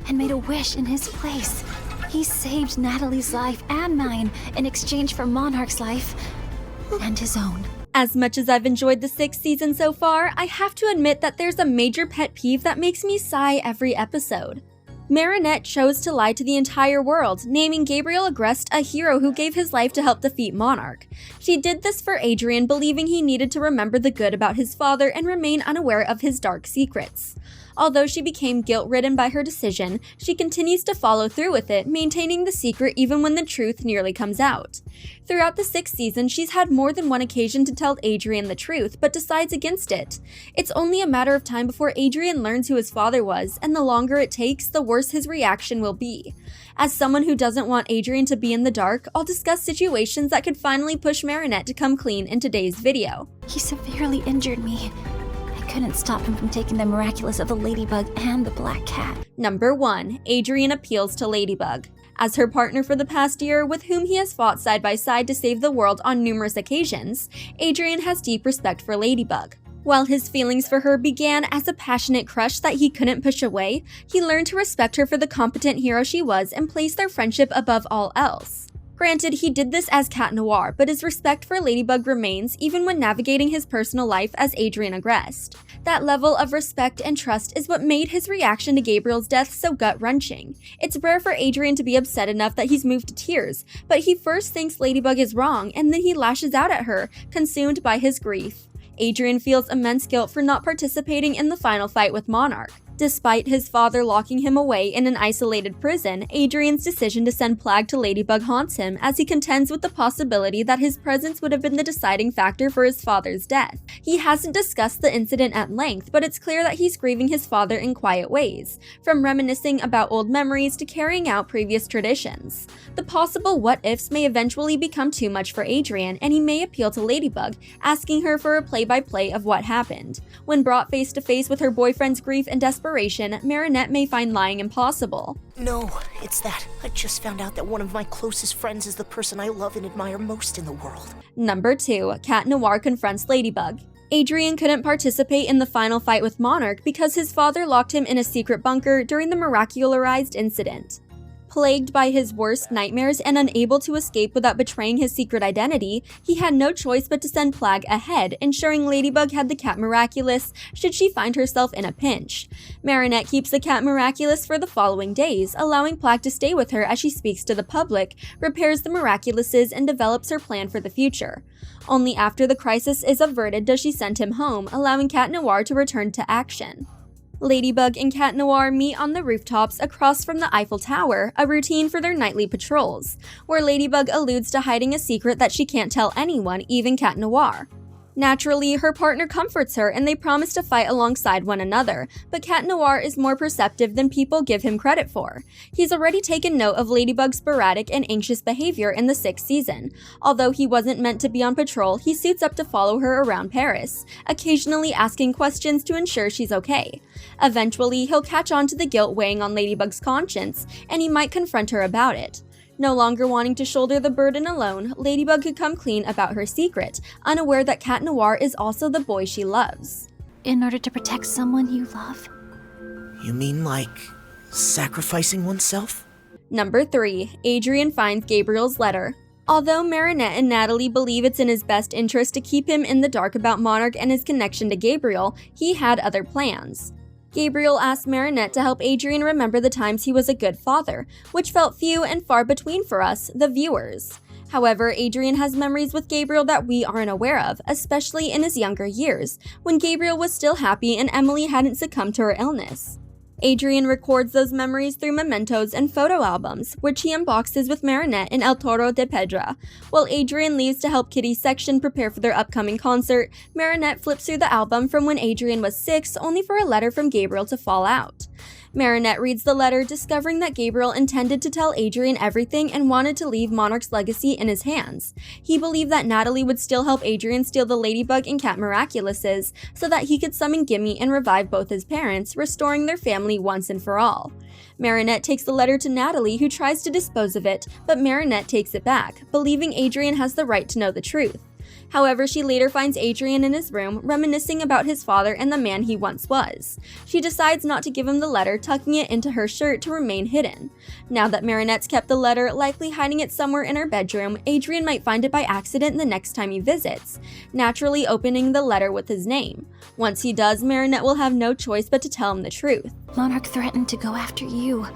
and made a wish in his place. He saved Natalie's life and mine in exchange for Monarch's life and his own. As much as I've enjoyed the 6th season so far, I have to admit that there's a major pet peeve that makes me sigh every episode. Marinette chose to lie to the entire world, naming Gabriel Agreste a hero who gave his life to help defeat Monarch. She did this for Adrien, believing he needed to remember the good about his father and remain unaware of his dark secrets. Although she became guilt-ridden by her decision, she continues to follow through with it, maintaining the secret even when the truth nearly comes out. Throughout the 6th season, she's had more than one occasion to tell Adrien the truth, but decides against it. It's only a matter of time before Adrien learns who his father was, and the longer it takes, the worse his reaction will be. As someone who doesn't want Adrien to be in the dark, I'll discuss situations that could finally push Marinette to come clean in today's video. He severely injured me. I couldn't stop him from taking the miraculous of the ladybug and the black cat. Number 1. Adrien appeals to Ladybug. As her partner for the past year, with whom he has fought side by side to save the world on numerous occasions, Adrien has deep respect for Ladybug. While his feelings for her began as a passionate crush that he couldn't push away, he learned to respect her for the competent hero she was and placed their friendship above all else. Granted, he did this as Cat Noir, but his respect for Ladybug remains even when navigating his personal life as Adrien Agreste. That level of respect and trust is what made his reaction to Gabriel's death so gut-wrenching. It's rare for Adrien to be upset enough that he's moved to tears, but he first thinks Ladybug is wrong and then he lashes out at her, consumed by his grief. Adrien feels immense guilt for not participating in the final fight with Monarch. Despite his father locking him away in an isolated prison, Adrien's decision to send Plagg to Ladybug haunts him as he contends with the possibility that his presence would have been the deciding factor for his father's death. He hasn't discussed the incident at length, but it's clear that he's grieving his father in quiet ways, from reminiscing about old memories to carrying out previous traditions. The possible what-ifs may eventually become too much for Adrien, and he may appeal to Ladybug, asking her for a play-by-play of what happened. When brought face-to-face with her boyfriend's grief and desperation, Marinette may find lying impossible. No, it's that. I just found out that one of my closest friends is the person I love and admire most in the world. Number 2. Cat Noir confronts Ladybug. Adrien couldn't participate in the final fight with Monarch because his father locked him in a secret bunker during the miracularized incident. Plagued by his worst nightmares and unable to escape without betraying his secret identity, he had no choice but to send Plagg ahead, ensuring Ladybug had the cat miraculous should she find herself in a pinch. Marinette keeps the cat miraculous for the following days, allowing Plagg to stay with her as she speaks to the public, repairs the miraculouses, and develops her plan for the future. Only after the crisis is averted does she send him home, allowing Cat Noir to return to action. Ladybug and Cat Noir meet on the rooftops across from the Eiffel Tower, a routine for their nightly patrols, where Ladybug alludes to hiding a secret that she can't tell anyone, even Cat Noir. Naturally, her partner comforts her and they promise to fight alongside one another, but Cat Noir is more perceptive than people give him credit for. He's already taken note of Ladybug's sporadic and anxious behavior in the 6th season. Although he wasn't meant to be on patrol, he suits up to follow her around Paris, occasionally asking questions to ensure she's okay. Eventually, he'll catch on to the guilt weighing on Ladybug's conscience, and he might confront her about it. No longer wanting to shoulder the burden alone, Ladybug could come clean about her secret, unaware that Cat Noir is also the boy she loves. In order to protect someone you love? You mean like sacrificing oneself? Number 3. Adrien finds Gabriel's letter. Although Marinette and Natalie believe it's in his best interest to keep him in the dark about Monarch and his connection to Gabriel, he had other plans. Gabriel asked Marinette to help Adrien remember the times he was a good father, which felt few and far between for us, the viewers. However, Adrien has memories with Gabriel that we aren't aware of, especially in his younger years, when Gabriel was still happy and Emily hadn't succumbed to her illness. Adrien records those memories through mementos and photo albums, which he unboxes with Marinette in El Toro de Pedra. While Adrien leaves to help Kitty's section prepare for their upcoming concert, Marinette flips through the album from when Adrien was 6, only for a letter from Gabriel to fall out. Marinette reads the letter, discovering that Gabriel intended to tell Adrien everything and wanted to leave Monarch's legacy in his hands. He believed that Natalie would still help Adrien steal the Ladybug and Cat Miraculouses so that he could summon Gimme and revive both his parents, restoring their family once and for all. Marinette takes the letter to Natalie, who tries to dispose of it, but Marinette takes it back, believing Adrien has the right to know the truth. However, she later finds Adrien in his room, reminiscing about his father and the man he once was. She decides not to give him the letter, tucking it into her shirt to remain hidden. Now that Marinette's kept the letter, likely hiding it somewhere in her bedroom, Adrien might find it by accident the next time he visits, naturally opening the letter with his name. Once he does, Marinette will have no choice but to tell him the truth. Monarch threatened to go after you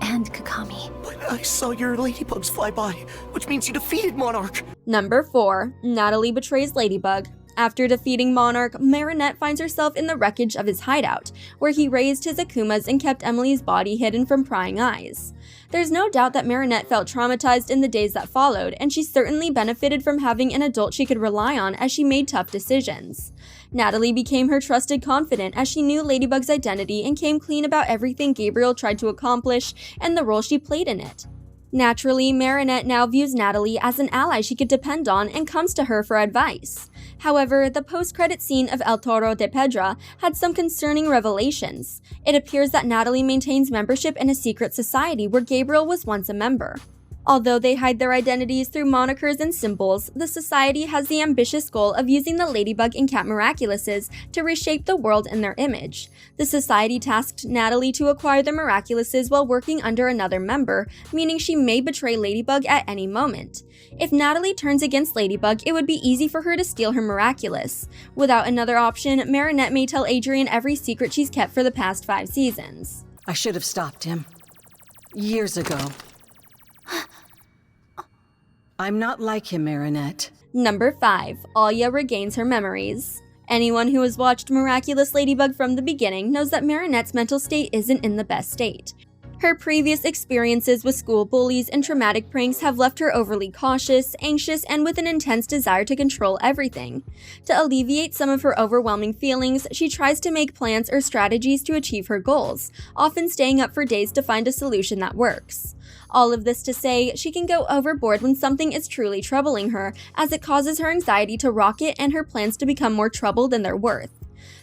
and Kakami. But I saw your ladybugs fly by, which means you defeated Monarch. Number 4. Natalie betrays Ladybug. After defeating Monarch, Marinette finds herself in the wreckage of his hideout, where he raised his Akumas and kept Emily's body hidden from prying eyes. There's no doubt that Marinette felt traumatized in the days that followed, and she certainly benefited from having an adult she could rely on as she made tough decisions. Natalie became her trusted confidant as she knew Ladybug's identity and came clean about everything Gabriel tried to accomplish and the role she played in it. Naturally, Marinette now views Natalie as an ally she could depend on and comes to her for advice. However, the post-credit scene of El Toro de Pedra had some concerning revelations. It appears that Natalie maintains membership in a secret society where Gabriel was once a member. Although they hide their identities through monikers and symbols, the society has the ambitious goal of using the Ladybug and Cat Miraculouses to reshape the world in their image. The society tasked Natalie to acquire the Miraculouses while working under another member, meaning she may betray Ladybug at any moment. If Natalie turns against Ladybug, it would be easy for her to steal her Miraculous. Without another option, Marinette may tell Adrien every secret she's kept for the past 5 seasons. I should have stopped him. Years ago. I'm not like him, Marinette. Number 5. Alya regains her memories. Anyone who has watched Miraculous Ladybug from the beginning knows that Marinette's mental state isn't in the best state. Her previous experiences with school bullies and traumatic pranks have left her overly cautious, anxious, and with an intense desire to control everything. To alleviate some of her overwhelming feelings, she tries to make plans or strategies to achieve her goals, often staying up for days to find a solution that works. All of this to say, she can go overboard when something is truly troubling her, as it causes her anxiety to rocket and her plans to become more trouble than they're worth.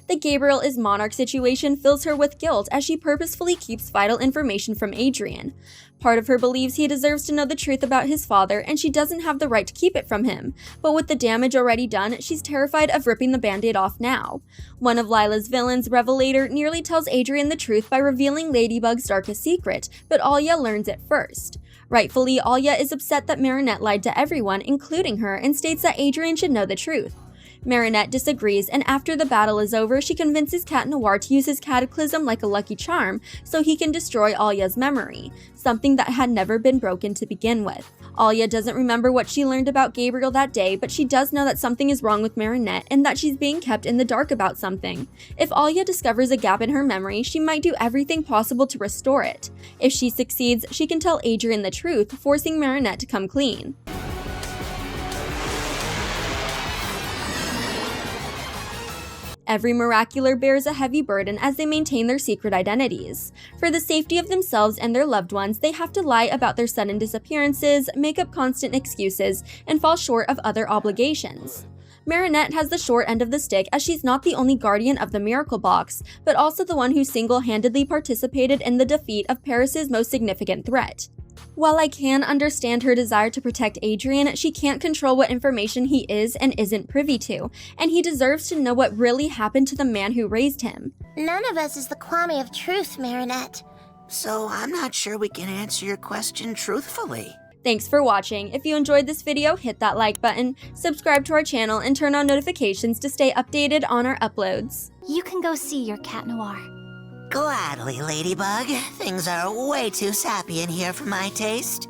The Gabriel is Monarch situation fills her with guilt as she purposefully keeps vital information from Adrien. Part of her believes he deserves to know the truth about his father and she doesn't have the right to keep it from him, but with the damage already done, she's terrified of ripping the band-aid off now. One of Lila's villains, Revelator, nearly tells Adrien the truth by revealing Ladybug's darkest secret, but Alya learns it first. Rightfully, Alya is upset that Marinette lied to everyone, including her, and states that Adrien should know the truth. Marinette disagrees, and after the battle is over, she convinces Cat Noir to use his cataclysm like a lucky charm so he can destroy Alya's memory, something that had never been broken to begin with. Alya doesn't remember what she learned about Gabriel that day, but she does know that something is wrong with Marinette and that she's being kept in the dark about something. If Alya discovers a gap in her memory, she might do everything possible to restore it. If she succeeds, she can tell Adrien the truth, forcing Marinette to come clean. Every Miracular bears a heavy burden as they maintain their secret identities. For the safety of themselves and their loved ones, they have to lie about their sudden disappearances, make up constant excuses, and fall short of other obligations. Marinette has the short end of the stick as she's not the only guardian of the Miracle Box, but also the one who single-handedly participated in the defeat of Paris's most significant threat. While I can understand her desire to protect Adrien, she can't control what information he is and isn't privy to, and he deserves to know what really happened to the man who raised him. None of us is the Kwame of truth, Marinette. So I'm not sure we can answer your question truthfully. Thanks for watching. If you enjoyed this video, hit that like button, subscribe to our channel, and turn on notifications to stay updated on our uploads. You can go see your Cat Noir. Gladly, Ladybug. Things are way too sappy in here for my taste.